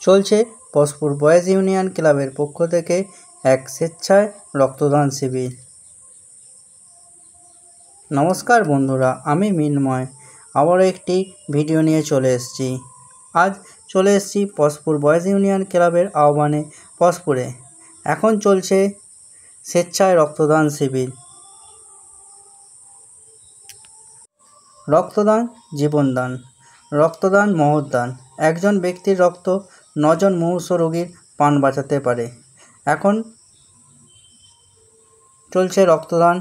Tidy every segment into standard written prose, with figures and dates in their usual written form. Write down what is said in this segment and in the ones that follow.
চলছে পশপুর boys union ক্লাবের পক্ষ থেকে এক স্বেচ্ছায় রক্তদান শিবির। নমস্কার বন্ধুরা, আমি মিনময় আবারও একটি ভিডিও নিয়ে চলে এসেছি। আজ চলে এসেছি পশপুর বয়েজ ইউনিয়ন ক্লাবের আহ্বানে পশপুরে। এখন চলছে স্বেচ্ছায় রক্তদান শিবির। রক্তদান জীবনদান, রক্তদান মহৎদান। একজন ব্যক্তির রক্ত 9 জন মুমূর্ষু রোগীর প্রাণ বাঁচাতে পারে। এখন চলছে রক্তদান।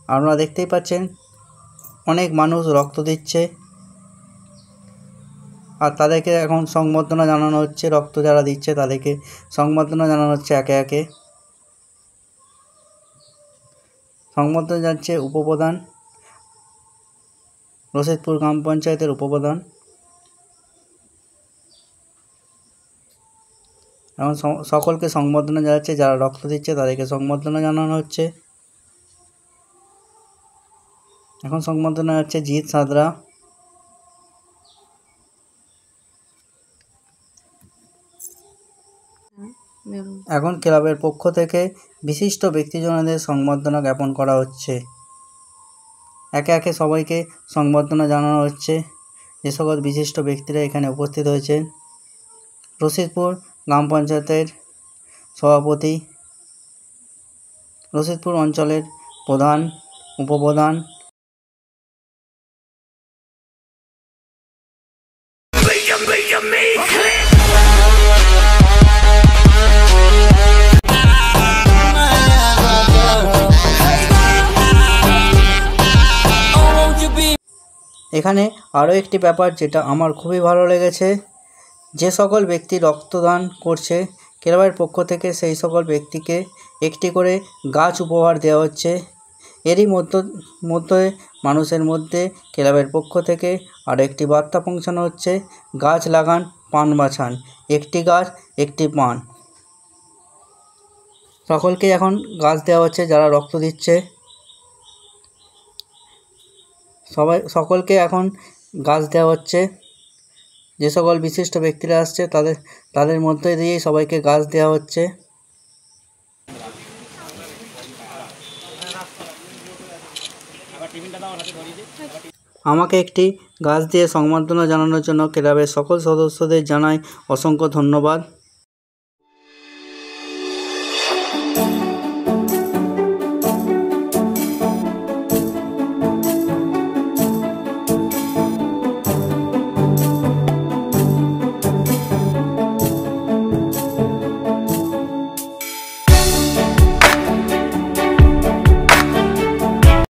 আপনারা দেখতেই পাচ্ছেন অনেক মানুষ রক্ত দিচ্ছে আর তাদেরকে এখন সংবর্ধনা জানানো হচ্ছে। রক্ত যারা দিচ্ছে তাদেরকে সংবর্ধনা জানানো হচ্ছে একে একে। সংবর্ধনা যাচ্ছে উপপ্রধান, রশিদপুর গ্রাম পঞ্চায়েতের উপপ্রধান। এখন সকলকে সংবর্ধনা জানাচ্ছে, যারা রক্ত দিচ্ছে তাদেরকে সংবর্ধনা জানানো হচ্ছে। এখন সংবর্ধনা যাচ্ছে জিৎ সাদরা। এখন ক্লাবের পক্ষ থেকে বিশিষ্ট ব্যক্তিজনদের সংবর্ধনা জ্ঞাপন করা হচ্ছে। একে একে সবাইকে সংবর্ধনা জানানো হচ্ছে। যে সকল বিশিষ্ট ব্যক্তিরা এখানে উপস্থিত হয়েছে: রশিদপুর গ্রাম পঞ্চায়েতের সভাপতি, রশিদপুর অঞ্চলের প্রধান, উপপ্রধান, এখানে আরও একটি ব্যাপার যেটা আমার খুবই ভালো লেগেছে, যে সকল ব্যক্তি রক্তদান করছে ক্লাবের পক্ষ থেকে সেই সকল ব্যক্তিকে একটি করে গাছ উপহার দেওয়া হচ্ছে। এরই মধ্যে মানুষের মধ্যে ক্লাবের পক্ষ থেকে আরও একটি বার্তা পৌঁছানো হচ্ছে: গাছ লাগান, প্রাণ বাঁচান, একটি গাছ একটি প্রাণ। সকলকে এখন গাছ দেওয়া হচ্ছে যারা রক্ত দিচ্ছে। সকলকে এখন গাছ দেওয়া হচ্ছে। যে সকল বিশিষ্ট ব্যক্তিরা আসছে তাদের মধ্যে দিয়েই সবাইকে গাছ দেওয়া হচ্ছে। আমাকে একটি গাছ দিয়ে সংবর্ধনা জানানোর জন্য ক্লাবের সকল সদস্যদের জানাই অসংখ্য ধন্যবাদ।